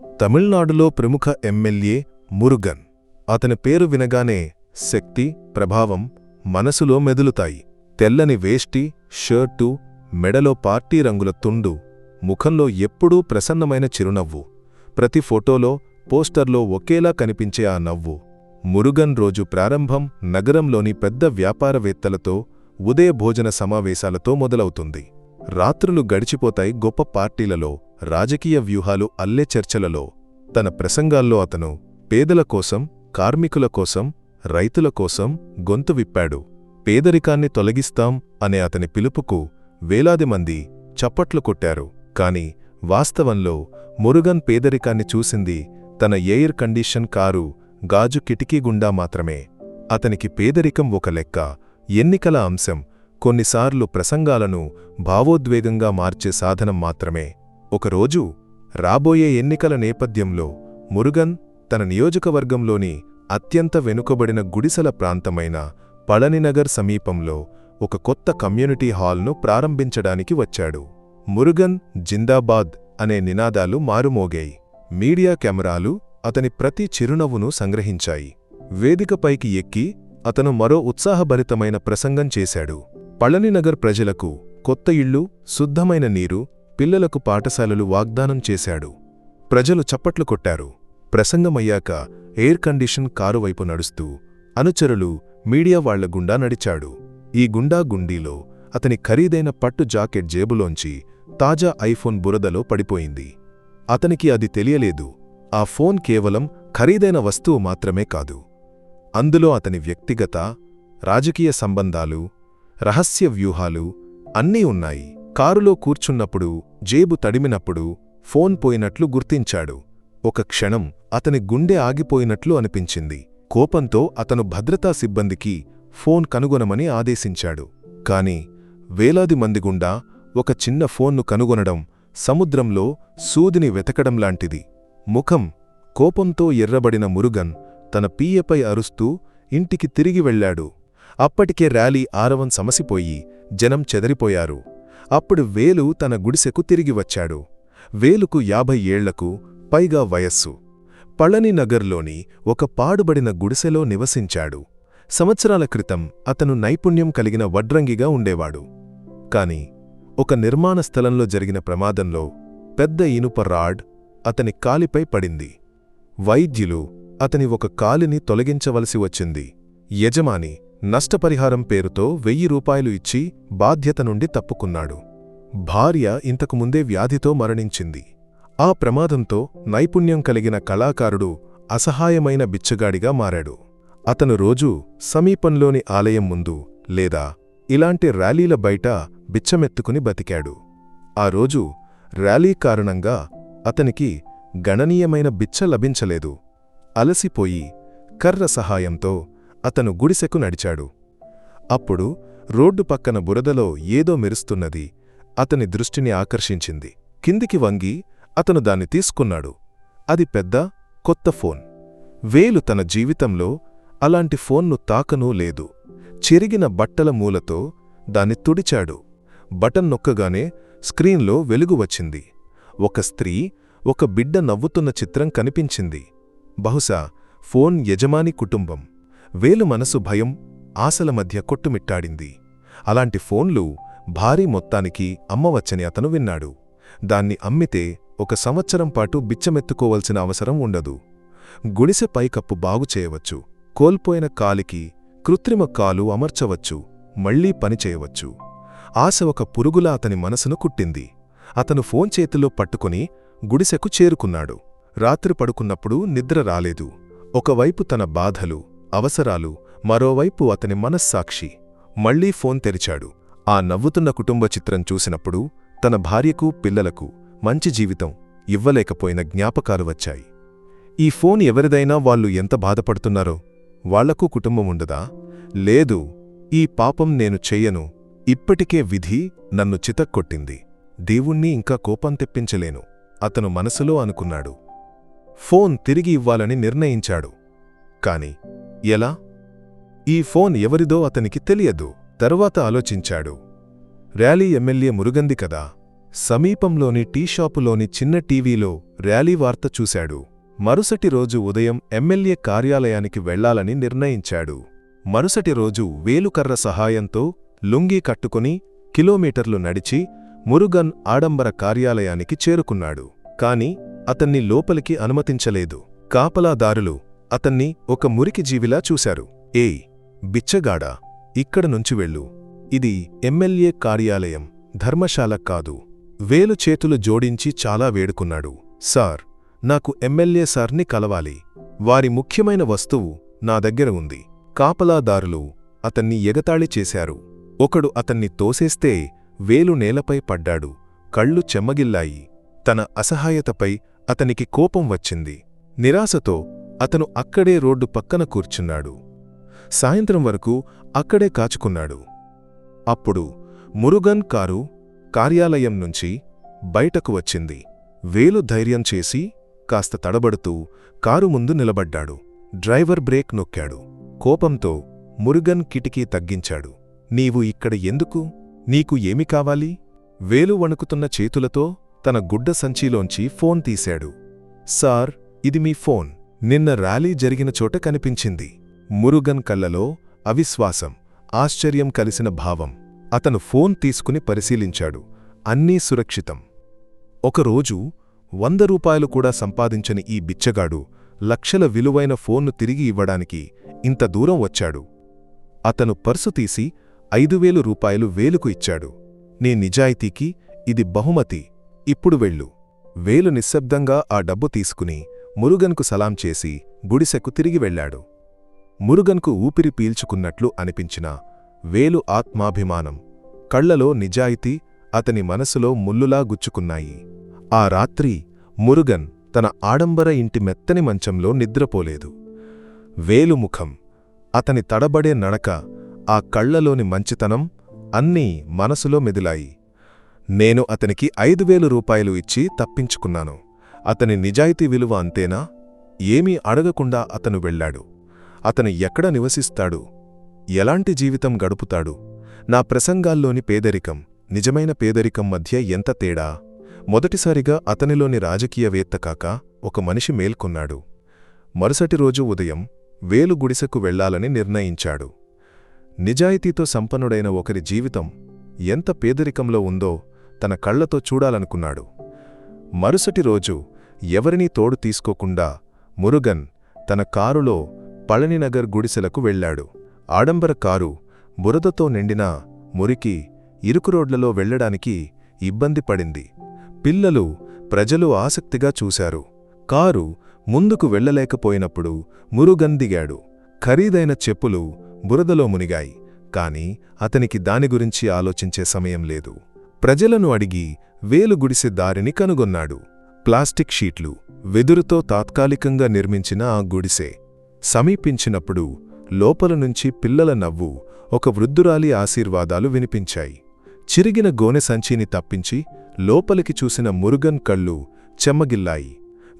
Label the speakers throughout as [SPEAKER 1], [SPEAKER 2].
[SPEAKER 1] తమిళనాడులో ప్రముఖ ఎమ్మెల్యే మురుగన్. అతని పేరు వినగానే శక్తి, ప్రభావం మనసులో మెదులుతాయి. తెల్లని వేష్టి, షర్టు, మెడలో పార్టీ రంగుల తుండు, ముఖంలో ఎప్పుడూ ప్రసన్నమైన చిరునవ్వు. ప్రతి ఫోటోలో, పోస్టర్లో ఒకేలా కనిపించే ఆ నవ్వు. మురుగన్ రోజు ప్రారంభం నగరంలోని పెద్ద వ్యాపారవేత్తలతో, ఉదయ భోజన సమావేశాలతో మొదలవుతుంది. రాత్రులు గడిచిపోతాయి గొప్ప పార్టీలలో, రాజకీయ వ్యూహాలు అల్లే చర్చలలో. తన ప్రసంగాల్లో అతను పేదల కోసం, కార్మికుల కోసం, రైతుల కోసం గొంతు విప్పాడు. పేదరికాన్ని తొలగిస్తాం అనే అతని పిలుపుకు వేలాది మంది చప్పట్లు కొట్టారు. కాని వాస్తవంలో మురుగన్ పేదరికాన్ని చూసింది తన ఎయిర్ కండిషన్ కారు గాజు కిటికీ గుండా మాత్రమే. అతనికి పేదరికం ఒక లెక్క, ఎన్నికల అంశం, కొన్నిసార్లు ప్రసంగాలను భావోద్వేగంగా మార్చే సాధనం మాత్రమే. ఒకరోజు రాబోయే ఎన్నికల నేపథ్యంలో మురుగన్ తన నియోజకవర్గంలోని అత్యంత వెనుకబడిన గుడిసెల ప్రాంతమైన పళనినగర్ సమీపంలో ఒక కొత్త కమ్యూనిటీ హాల్ను ప్రారంభించడానికి వచ్చాడు. మురుగన్ జిందాబాద్ అనే నినాదాలు మారుమోగాయి. మీడియా కెమెరాలు అతని ప్రతి చిరునవ్వును సంగ్రహించాయి. వేదికపైకి ఎక్కి అతను మరో ఉత్సాహభరితమైన ప్రసంగం చేశాడు. పళనినగర్ ప్రజలకు కొత్త ఇళ్ళు, శుద్ధమైన నీరు, పిల్లలకు పాఠశాలలు వాగ్దానం చేశాడు. ప్రజలు చప్పట్లు కొట్టారు. ప్రసంగమయ్యాక ఎయిర్ కండిషన్ కారు వైపు నడుస్తూ అనుచరులు, మీడియా వాళ్ల గుండా నడిచాడు. ఈ గుండా గుండీలో అతని ఖరీదైన పట్టు జాకెట్ జేబులోంచి తాజా ఐఫోన్ బురదలో పడిపోయింది. అతనికి అది తెలియలేదు. ఆ ఫోన్ కేవలం ఖరీదైన వస్తువు మాత్రమే కాదు. అందులో అతని వ్యక్తిగత, రాజకీయ సంబంధాలు, రహస్య వ్యూహాలు అన్నీ ఉన్నాయి. కారులో కూర్చున్నప్పుడు, జేబు తడిమినప్పుడు ఫోన్ పోయినట్లు గుర్తించాడు. ఒక క్షణం అతని గుండె ఆగిపోయినట్లు అనిపించింది. కోపంతో అతను భద్రతా సిబ్బందికి ఫోన్ కనుగొనమని ఆదేశించాడు. కాని వేలాది మంది గుండా ఒక చిన్న ఫోన్ను కనుగొనడం సముద్రంలో సూదిని వెతకడంలాంటిది. ముఖం కోపంతో ఎర్రబడిన మురుగన్ తన పీఏపై అరుస్తూ ఇంటికి తిరిగి వెళ్లాడు. అప్పటికే ర్యాలీ ఆరవం సమసిపోయి జనం చెదరిపోయారు. అప్పుడు వేలు తన గుడిసెకు తిరిగి వచ్చాడు. వేలుకు 50 ఏళ్లకు పైగా వయస్సు. పళనినగర్లోని ఒక పాడుబడిన గుడిసెలో నివసించాడు. సంవత్సరాల క్రితం అతను నైపుణ్యం కలిగిన వడ్రంగిగా ఉండేవాడు. కాని ఒక నిర్మాణ స్థలంలో జరిగిన ప్రమాదంలో పెద్ద ఇనుప రాడ్ అతని కాలిపై పడింది. వైద్యులు అతని ఒక కాలిని తొలగించవలసి వచ్చింది. యజమాని నష్టపరిహారం పేరుతో 1000 రూపాయలు ఇచ్చి బాధ్యత నుండి తప్పుకున్నాడు. భార్య ఇంతకుముందే వ్యాధితో మరణించింది. ఆ ప్రమాదంతో నైపుణ్యం కలిగిన కళాకారుడు అసహాయమైన బిచ్చగాడిగా మారాడు. అతను రోజూ సమీపంలోని ఆలయం ముందు లేదా ఇలాంటి ర్యాలీల బయట బిచ్చమెత్తుకుని బతికాడు. ఆ రోజు ర్యాలీ కారణంగా అతనికి గణనీయమైన బిచ్చ లభించలేదు. అలసిపోయి కర్ర సహాయంతో అతను గుడిసెకు నడిచాడు. అప్పుడు రోడ్డు పక్కన బురదలో ఏదో మెరుస్తున్నది అతని దృష్టిని ఆకర్షించింది. కిందికి వంగి అతను దాన్ని తీసుకున్నాడు. అది పెద్ద, కొత్త ఫోన్. వేలు తన జీవితంలో అలాంటి ఫోన్ను తాకనూ లేదు. చెరిగిన బట్టల మూలతో దాన్ని తుడిచాడు. బటన్ నొక్కగానే స్క్రీన్లో వెలుగు వచ్చింది. ఒక స్త్రీ, ఒక బిడ్డ నవ్వుతున్న చిత్రం కనిపించింది. బహుశా ఫోన్ యజమాని కుటుంబం. వేలు మనసు భయం, ఆశల మధ్య కొట్టుమిట్టాడింది. అలాంటి ఫోన్లు భారీ మొత్తానికి అమ్మవచ్చని అతను విన్నాడు. దాన్ని అమ్మితే 1 సంవత్సరం పాటు బిచ్చమెత్తుకోవలసిన అవసరం ఉండదు. గుడిసె పైకప్పు బాగుచేయవచ్చు. కోల్పోయిన కాలికి కృత్రిమ కాలు అమర్చవచ్చు. మళ్లీ పనిచేయవచ్చు. ఆశ ఒక పురుగులా అతని మనసును కుట్టింది. అతను ఫోన్ చేతిలో పట్టుకుని గుడిసెకు చేరుకున్నాడు. రాత్రి పడుకున్నప్పుడు నిద్ర రాలేదు. ఒకవైపు తన బాధలు, అవసరాలు, మరోవైపు అతని మనస్సాక్షి. మళ్లీ ఫోన్ తెరిచాడు. ఆ నవ్వుతున్న కుటుంబ చిత్రం చూసినప్పుడు తన భార్యకు, పిల్లలకు మంచి జీవితం ఇవ్వలేకపోయిన జ్ఞాపకాలు వచ్చాయి. ఈ ఫోన్ ఎవరిదైనా వాళ్ళు ఎంత బాధపడుతున్నారో. వాళ్లకు కుటుంబం ఉండదా? లేదు, ఈ పాపం నేను చెయ్యను. ఇప్పటికే విధి నన్ను చితక్కొట్టింది. దేవుణ్ణి ఇంకా కోపం తెప్పించలేను అతను మనసులో అనుకున్నాడు. ఫోన్ తిరిగి ఇవ్వాలని నిర్ణయించాడు. కాని ఎలా? ఈ ఫోన్ ఎవరిదో అతనికి తెలియదు. తరువాత ఆలోచించాడు. ర్యాలీ ఎమ్మెల్యే మురుగంది కదా, సమీపంలోని టీషాపులోని చిన్న టీవీలో ర్యాలీ వార్త చూశాడు. మరుసటి రోజు ఉదయం ఎమ్మెల్యే కార్యాలయానికి వెళ్లాలని నిర్ణయించాడు. మరుసటి రోజు వేలుకర్ర సహాయంతో లుంగీ కట్టుకుని కిలోమీటర్లు నడిచి మురుగన్ ఆడంబర కార్యాలయానికి చేరుకున్నాడు. కాని అతన్ని లోపలికి అనుమతించలేదు. కాపలాదారులు అతన్ని ఒక మురికి జీవిలా చూశారు. ఏయ్ బిచ్చగాడా, ఇక్కడ నుంచి వెళ్ళు. ఇది ఎమ్మెల్యే కార్యాలయం, ధర్మశాల కాదు. వేలు చేతులు జోడించి చాలా వేడుకున్నాడు. సార్, నాకు ఎమ్మెల్యే సార్ని కలవాలి. వారి ముఖ్యమైన వస్తువు నా దగ్గర ఉంది. కాపలాదారులు అతన్ని ఎగతాళి చేశారు. ఒకడు అతన్ని తోసేస్తే వేలు నేలపై పడ్డాడు. కళ్ళు చెమ్మగిల్లాయి. తన అసహాయతపై అతనికి కోపం వచ్చింది. నిరాశతో అతను అక్కడే రోడ్డు పక్కన కూర్చున్నాడు. సాయంత్రం వరకు అక్కడే కాచుకున్నాడు. అప్పుడు మురుగన్ కారు కార్యాలయం నుంచి బయటకు వచ్చింది. వేలు ధైర్యం చేసి కాస్త తడబడుతూ కారు ముందు నిలబడ్డాడు. డ్రైవర్ బ్రేక్ నొక్కాడు. కోపంతో మురుగన్ కిటికీ తగ్గించాడు. నీవు ఇక్కడ ఎందుకు? నీకు ఏమి కావాలి? వేలు వణుకుతున్న చేతులతో తన గుడ్డ సంచీలోంచి ఫోన్ తీశాడు. సార్, ఇది మీ ఫోన్. నిన్న ర్యాలీ జరిగిన చోట కనిపించింది. మురుగన్ కళ్ళలో అవిశ్వాసం, ఆశ్చర్యం కలిసిన భావం. అతను ఫోన్ తీసుకుని పరిశీలించాడు. అన్నీ సురక్షితం. ఒకరోజు 100 రూపాయలు కూడా సంపాదించని ఈ బిచ్చగాడు లక్షల విలువైన ఫోన్ను తిరిగి ఇవ్వడానికి ఇంత దూరం వచ్చాడు. అతను పర్సు తీసి 5000 రూపాయలు వేలుకు ఇచ్చాడు. నీ నిజాయితీకి ఇది బహుమతి. ఇప్పుడు వెళ్ళు. వేలు నిశ్శబ్దంగా ఆ డబ్బు తీసుకుని మురుగన్కు సలాం చేసి గుడిసెకు తిరిగి వెళ్లాడు. మురుగన్కు ఊపిరి పీల్చుకున్నట్లు అనిపించిన వేలు ఆత్మాభిమానం, కళ్లలో నిజాయితీ అతని మనసులో ముల్లులా గుచ్చుకున్నాయి. ఆ రాత్రి మురుగన్ తన ఆడంబర ఇంటి మెత్తని మంచంలో నిద్రపోలేదు. వేలు ముఖం, అతని తడబడే నడక, ఆ కళ్లలోని మంచితనం అన్నీ మనసులో మెదిలాయి. నేను అతనికి 5000 రూపాయలు ఇచ్చి తప్పించుకున్నాను. అతని నిజాయితీ విలువ అంతేనా? ఏమీ అడగకుండా అతను వెళ్లాడు. అతను ఎక్కడ నివసిస్తాడు? ఎలాంటి జీవితం గడుపుతాడు? నా ప్రసంగాల్లోని పేదరికం, నిజమైన పేదరికం మధ్య ఎంత తేడా! మొదటిసారిగా అతనిలోని రాజకీయవేత్త కాక ఒక మనిషి మేల్కొన్నాడు. మరుసటి రోజు ఉదయం వేలు గుడిసెకు వెళ్లాలని నిర్ణయించాడు. నిజాయితీతో సంపన్నుడైన ఒకరి జీవితం ఎంత పేదరికంలో ఉందో తన కళ్లతో చూడాలనుకున్నాడు. మరుసటి రోజు ఎవరినీ తోడు తీసుకోకుండా మురుగన్ తన కారులో పళనినగర్ గుడిసెలకు వెళ్లాడు. ఆడంబర కారు బురదతో నిండిన మురికి, ఇరుకు రోడ్లలో వెళ్లడానికి ఇబ్బంది పడింది. పిల్లలు, ప్రజలు ఆసక్తిగా చూశారు. కారు ముందుకు వెళ్లలేకపోయినప్పుడు మురుగన్ దిగాడు. ఖరీదైన చెప్పులు బురదలో మునిగాయి. కాని అతనికి దాని గురించి ఆలోచించే సమయం లేదు. ప్రజలను అడిగి వేలు గుడిసె దారిని కనుగొన్నాడు. ప్లాస్టిక్ షీట్లు, వెదురుతో తాత్కాలికంగా నిర్మించిన ఆ గుడిసె. సమీపించినప్పుడు లోపల నుంచి పిల్లల నవ్వు, ఒక వృద్ధురాలి ఆశీర్వాదాలు వినిపించాయి. చిరిగిన గోనె సంచిని తప్పించి లోపలికి చూసిన మురుగన్ కళ్ళు చెమ్మగిల్లాయి.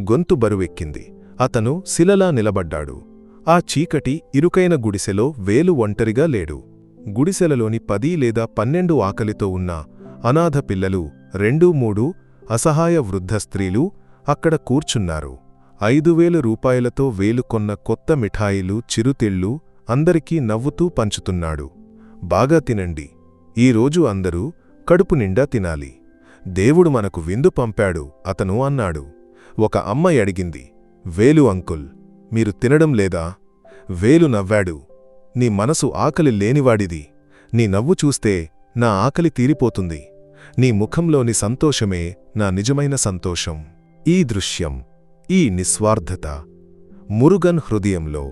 [SPEAKER 1] గొంతు బరువెక్కింది. అతను శిలలా నిలబడ్డాడు. ఆ చీకటి, ఇరుకైన గుడిసెలో వేలు ఒంటరిగా లేడు. గుడిసెలలోని 10 లేదా 12 ఆకలితో ఉన్న అనాథ పిల్లలు, 2-3 అసహాయ వృద్ధ స్త్రీలు అక్కడ కూర్చున్నారు. 5000 రూపాయలతో వేలు కొన్న కొత్త మిఠాయిలు, చిరుతిళ్ళు అందరికీ నవ్వుతూ పంచుతున్నాడు. బాగా తినండి. ఈరోజు అందరూ కడుపు నిండా తినాలి. దేవుడు మనకు విందు పంపాడు అతను అన్నాడు. ఒక అమ్మాయి అడిగింది, వేలు అంకుల్, మీరు తినడం లేదా? వేలు నవ్వాడు. నీ మనసు ఆకలి లేనివాడిది. నీ నవ్వు చూస్తే నా ఆకలి తీరిపోతుంది. నీ ముఖంలోని సంతోషమే నా నిజమైన సంతోషం. ఈ దృశ్యం, ఈ నిస్వార్థత మురుగన్ హృదయంలో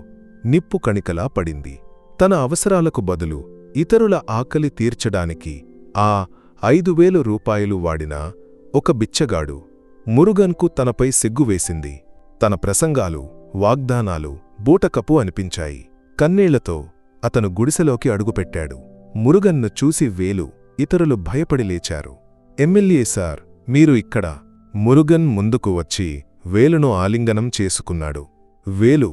[SPEAKER 1] నిప్పు కణికలా పడింది. తన అవసరాలకు బదులు ఇతరుల ఆకలి తీర్చడానికి ఆ 5000 రూపాయలు వాడిన ఒక బిచ్చగాడు. మురుగన్కు తనపై సిగ్గువేసింది. తన ప్రసంగాలు, వాగ్దానాలు బూటకపు అనిపించాయి. కన్నీళ్లతో అతను గుడిసెలోకి అడుగుపెట్టాడు. మురుగన్ను చూసి వేలు, ఇతరులు భయపడి లేచారు. ఎమ్మెల్యే సార్, మీరు ఇక్కడ. మురుగన్ ముందుకు వచ్చి వేలును ఆలింగనం చేసుకున్నాడు. వేలు,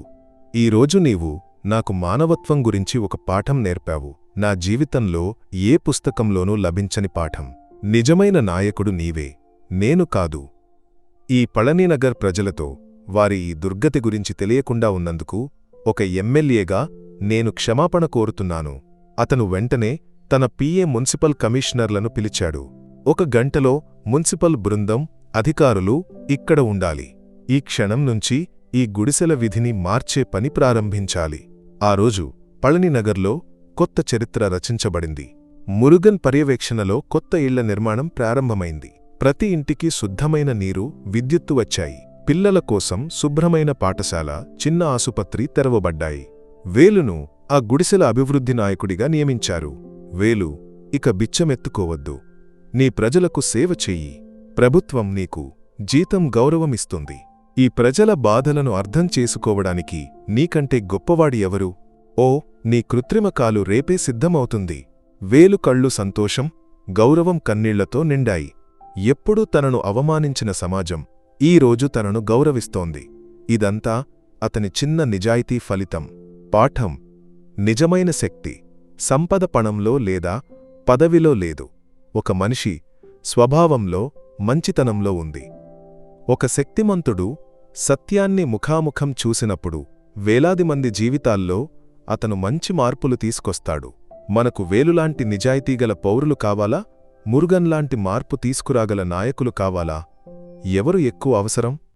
[SPEAKER 1] ఈరోజు నీవు నాకు మానవత్వం గురించి ఒక పాఠం నేర్పావు. నా జీవితంలో ఏ పుస్తకంలోనూ లభించని పాఠం. నిజమైన నాయకుడు నీవే, నేను కాదు. ఈ పళనినగర్ ప్రజలతో వారి ఈ దుర్గతి గురించి తెలియకుండా ఉన్నందుకు ఒక ఎమ్మెల్యేగా నేను క్షమాపణ కోరుతున్నాను. అతను వెంటనే తన పిఏ మున్సిపల్ కమిషనర్లను పిలిచాడు. 1 గంటలో మున్సిపల్ బృందం, అధికారులు ఇక్కడ ఉండాలి. ఈ క్షణం నుంచి ఈ గుడిసెల విధిని మార్చే పని ప్రారంభించాలి. ఆ రోజు పళనినగర్లో కొత్త చరిత్ర రచించబడింది. మురుగన్ పర్యవేక్షణలో కొత్త ఇళ్ల నిర్మాణం ప్రారంభమైంది. ప్రతి ఇంటికి శుద్ధమైన నీరు, విద్యుత్తు వచ్చాయి. పిల్లల కోసం శుభ్రమైన పాఠశాల, చిన్న ఆసుపత్రి తెరవబడ్డాయి. వేలును ఆ గుడిసెల అభివృద్ధి నాయకుడిగా నియమించారు. వేలు, ఇక బిచ్చమెత్తుకోవద్దు. నీ ప్రజలకు సేవ చెయ్యి. ప్రభుత్వం నీకు జీతం గౌరవమిస్తుంది. ఈ ప్రజల బాధలను అర్థం చేసుకోవడానికి నీకంటే గొప్పవాడి ఎవరు? ఓ, నీ కృత్రిమ కాలు రేపే సిద్ధమవుతుంది. వేలు కళ్ళు సంతోషం, గౌరవం కన్నీళ్లతో నిండాయి. ఎప్పుడూ తనను అవమానించిన సమాజం ఈ రోజు తనను గౌరవిస్తోంది. ఇదంతా అతని చిన్న నిజాయితీ ఫలితం. పాఠం: నిజమైన శక్తి సంపద పణంలో లేదా పదవిలో లేదు. ఒక మనిషి స్వభావంలో, మంచితనంలో ఉంది. ఒక శక్తిమంతుడు సత్యాన్ని ముఖాముఖం చూసినప్పుడు వేలాది మంది జీవితాల్లో అతను మంచి మార్పులు తీసుకొస్తాడు. మనకు వేలులాంటి నిజాయితీగల పౌరులు కావాలా? మురుగన్లాంటి మార్పు తీసుకురాగల నాయకులు కావాలా? ఎవరు ఎక్కువ అవసరం?